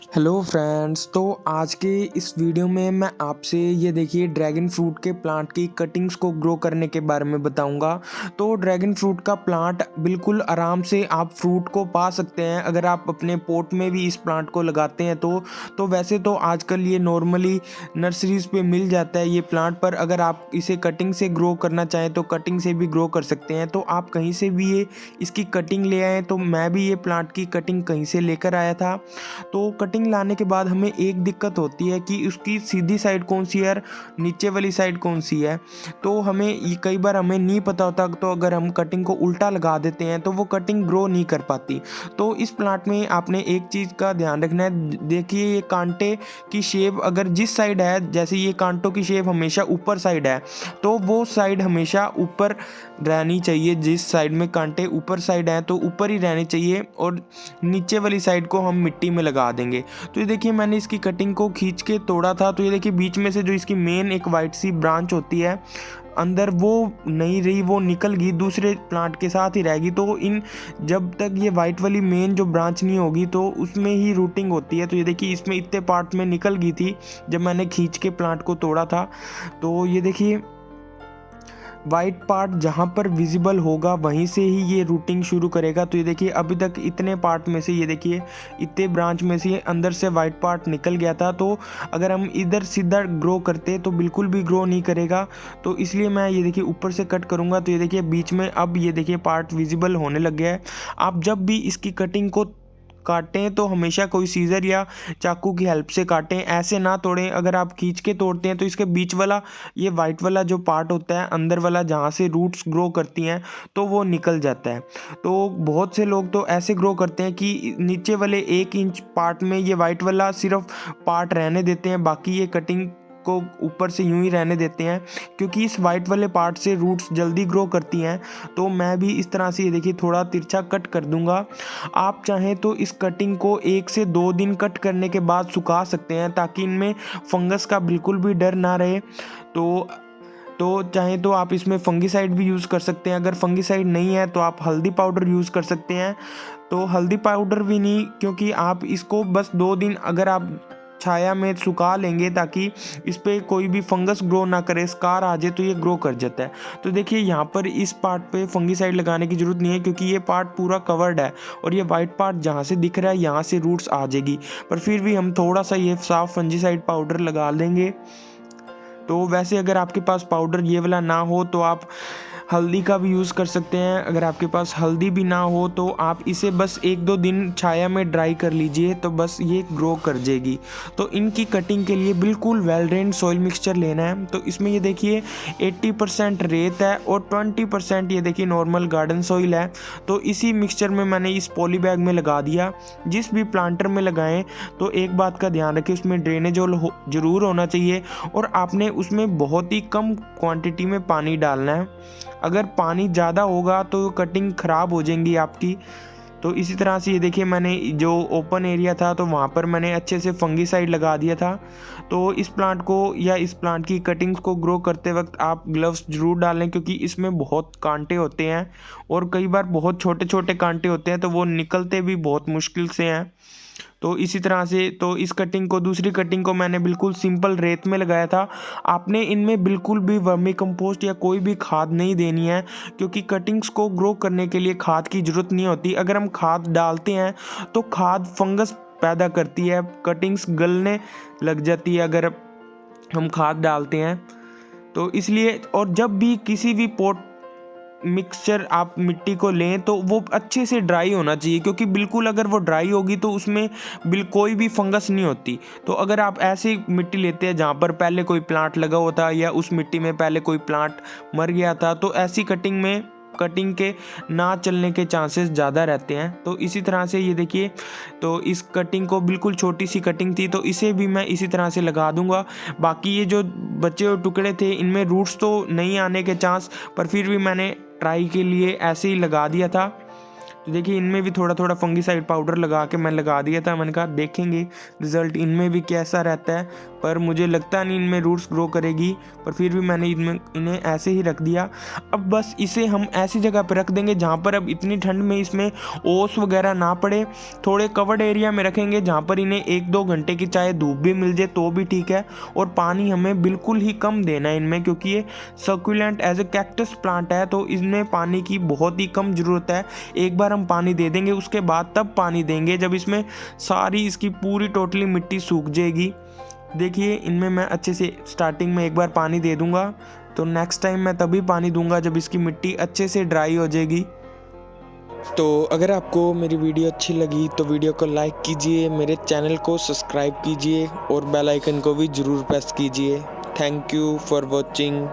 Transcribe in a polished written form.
Hello friends, तो आज के इस वीडियो में मैं आपसे ये देखिए ड्रैगन फ्रूट के प्लांट की कटिंग्स को ग्रो करने के बारे में बताऊंगा। तो ड्रैगन फ्रूट का प्लांट बिल्कुल आराम से आप फ्रूट को पा सकते हैं अगर आप अपने पोट में भी इस प्लांट को लगाते हैं तो वैसे तो आजकल ये नॉर्मली नर्सरीज पे मिल जाता है ये प्लांट, पर अगर आप इसे कटिंग से ग्रो करना चाहें तो कटिंग से भी ग्रो कर सकते हैं। तो आप कहीं से भी ये इसकी कटिंग ले आएँ, तो मैं भी ये प्लांट की कटिंग कहीं से लेकर आया था। तो कटिंग लाने के बाद हमें एक दिक्कत होती है कि उसकी सीधी साइड कौन सी है और नीचे वाली साइड कौन सी है। तो हमें ये कई बार हमें नहीं पता होता, तो अगर हम कटिंग को उल्टा लगा देते हैं तो वो कटिंग ग्रो नहीं कर पाती। तो इस प्लांट में आपने एक चीज़ का ध्यान रखना है। देखिए ये कांटे की शेप अगर जिस साइड है, जैसे ये कांटों की शेप हमेशा ऊपर साइड है, तो वो साइड हमेशा ऊपर रहनी चाहिए। जिस साइड में कांटे ऊपर साइड हैं तो ऊपर ही रहनी चाहिए, और नीचे वाली साइड को हम मिट्टी में लगा देंगे। तो ये देखिए मैंने इसकी कटिंग को खींच के तोड़ा था, तो ये देखिए बीच में से जो इसकी मेन एक वाइट सी ब्रांच होती है अंदर, वो नहीं रही, वो निकल गई, दूसरे प्लांट के साथ ही रहेगी। तो इन जब तक ये वाइट वाली मेन जो ब्रांच नहीं होगी तो उसमें ही रूटिंग होती है। तो ये देखिए इसमें इतने पार्ट में निकल गई थी जब मैंने खींच के प्लांट को तोड़ा था। तो ये देखिए वाइट पार्ट जहाँ पर विजिबल होगा वहीं से ही ये रूटिंग शुरू करेगा। तो ये देखिए अभी तक इतने पार्ट में से ये देखिए इतने ब्रांच में से अंदर से वाइट पार्ट निकल गया था। तो अगर हम इधर सीधा ग्रो करते तो बिल्कुल भी ग्रो नहीं करेगा। तो इसलिए मैं ये देखिए ऊपर से कट करूँगा। तो ये देखिए बीच में अब ये देखिए पार्ट विजिबल होने लग गया है। आप जब भी इसकी कटिंग को काटें तो हमेशा कोई सीज़र या चाकू की हेल्प से काटें, ऐसे ना तोड़ें। अगर आप खींच के तोड़ते हैं तो इसके बीच वाला ये वाइट वाला जो पार्ट होता है अंदर वाला जहाँ से रूट्स ग्रो करती हैं तो वो निकल जाता है। तो बहुत से लोग तो ऐसे ग्रो करते हैं कि नीचे वाले 1 इंच पार्ट में ये वाइट वाला सिर्फ पार्ट रहने देते हैं, बाकी ये कटिंग को ऊपर से यूं ही रहने देते हैं, क्योंकि इस वाइट वाले पार्ट से रूट्स जल्दी ग्रो करती हैं। तो मैं भी इस तरह से ये देखिए थोड़ा तिरछा कट कर दूंगा। आप चाहें तो इस कटिंग को 1 से 2 दिन कट करने के बाद सुखा सकते हैं, ताकि इनमें फंगस का बिल्कुल भी डर ना रहे। तो चाहे तो आप इसमें फंगीसाइड भी यूज़ कर सकते हैं। अगर फंगीसाइड नहीं है तो आप हल्दी पाउडर यूज़ कर सकते हैं। तो हल्दी पाउडर भी नहीं, क्योंकि आप इसको बस 2 दिन अगर आप छाया में सुखा लेंगे ताकि इस पे कोई भी फंगस ग्रो ना करे, स्कार आ जाए तो ये ग्रो कर जाता है। तो देखिए यहाँ पर इस पार्ट पे फंगीसाइड लगाने की ज़रूरत नहीं है, क्योंकि ये पार्ट पूरा कवर्ड है और ये वाइट पार्ट जहाँ से दिख रहा है यहाँ से रूट्स आ जाएगी। पर फिर भी हम थोड़ा सा ये साफ फंगीसाइड पाउडर लगा लेंगे। तो वैसे अगर आपके पास पाउडर ये वाला ना हो तो आप हल्दी का भी यूज़ कर सकते हैं। अगर आपके पास हल्दी भी ना हो तो आप इसे बस 1-2 दिन छाया में ड्राई कर लीजिए, तो बस ये ग्रो कर जाएगी। तो इनकी कटिंग के लिए बिल्कुल वेल ड्रेन्ड सॉइल मिक्सचर लेना है। तो इसमें ये देखिए 80% रेत है और 20% ये देखिए नॉर्मल गार्डन सॉइल है। तो इसी मिक्सचर में मैंने इस पॉली बैग में लगा दिया। जिस भी प्लांटर में लगाएं तो एक बात का ध्यान रखें, उसमें ड्रेनेज होल ज़रूर होना चाहिए और आपने उसमें बहुत ही कम क्वांटिटी में पानी डालना है। अगर पानी ज़्यादा होगा तो कटिंग ख़राब हो जाएंगी आपकी। तो इसी तरह से ये देखिए मैंने जो ओपन एरिया था तो वहाँ पर मैंने अच्छे से फंगीसाइड लगा दिया था। तो इस प्लांट को या इस प्लांट की कटिंग्स को ग्रो करते वक्त आप ग्लव्स ज़रूर डालें, क्योंकि इसमें बहुत कांटे होते हैं और कई बार बहुत छोटे छोटे कांटे होते हैं, तो वो निकलते भी बहुत मुश्किल से हैं। तो इसी तरह से तो इस कटिंग को दूसरी कटिंग को मैंने बिल्कुल सिंपल रेत में लगाया था। आपने इनमें बिल्कुल भी वर्मी कंपोस्ट या कोई भी खाद नहीं देनी है, क्योंकि कटिंग्स को ग्रो करने के लिए खाद की ज़रूरत नहीं होती। अगर हम खाद डालते हैं तो खाद फंगस पैदा करती है, कटिंग्स गलने लग जाती है अगर हम खाद डालते हैं। तो इसलिए और जब भी किसी भी पॉट मिक्सचर आप मिट्टी को लें तो वो अच्छे से ड्राई होना चाहिए, क्योंकि बिल्कुल अगर वो ड्राई होगी तो उसमें कोई भी फंगस नहीं होती। तो अगर आप ऐसी मिट्टी लेते हैं जहाँ पर पहले कोई प्लांट लगा हुआ था या उस मिट्टी में पहले कोई प्लांट मर गया था, तो ऐसी कटिंग में कटिंग के ना चलने के चांसेस ज़्यादा रहते हैं। तो इसी तरह से ये देखिए, तो इस कटिंग को बिल्कुल छोटी सी कटिंग थी, तो इसे भी मैं इसी तरह से लगा दूंगा। बाकी ये जो बचे हुए टुकड़े थे इनमें रूट्स तो नहीं आने के चांस, पर फिर भी मैंने ट्राई के लिए ऐसे ही लगा दिया था। तो देखिए इनमें भी थोड़ा थोड़ा फंगीसाइड पाउडर लगा के मैं लगा दिया था। मैंने कहा देखेंगे रिज़ल्ट इनमें भी कैसा रहता है। पर मुझे लगता नहीं इनमें रूट्स ग्रो करेगी, पर फिर भी मैंने इन्हें ऐसे ही रख दिया। अब बस इसे हम ऐसी जगह पर रख देंगे जहाँ पर अब इतनी ठंड में इसमें ओस वगैरह ना पड़े। थोड़े कवर्ड एरिया में रखेंगे जहाँ पर इन्हें 1-2 घंटे की चाहे धूप भी मिल जाए तो भी ठीक है। और पानी हमें बिल्कुल ही कम देना है इनमें, क्योंकि ये succulent as a cactus plant है तो इनमें पानी की बहुत ही कम ज़रूरत है। एक बार हम पानी दे देंगे, उसके बाद तब पानी देंगे जब इसमें सारी इसकी पूरी टोटली मिट्टी सूख जाएगी। देखिए इनमें मैं अच्छे से स्टार्टिंग में एक बार पानी दे दूंगा, तो नेक्स्ट टाइम मैं तभी पानी दूंगा जब इसकी मिट्टी अच्छे से ड्राई हो जाएगी। तो अगर आपको मेरी वीडियो अच्छी लगी तो वीडियो को लाइक कीजिए, मेरे चैनल को सब्सक्राइब कीजिए और बेल आइकन को भी ज़रूर प्रेस कीजिए। Thank you for watching.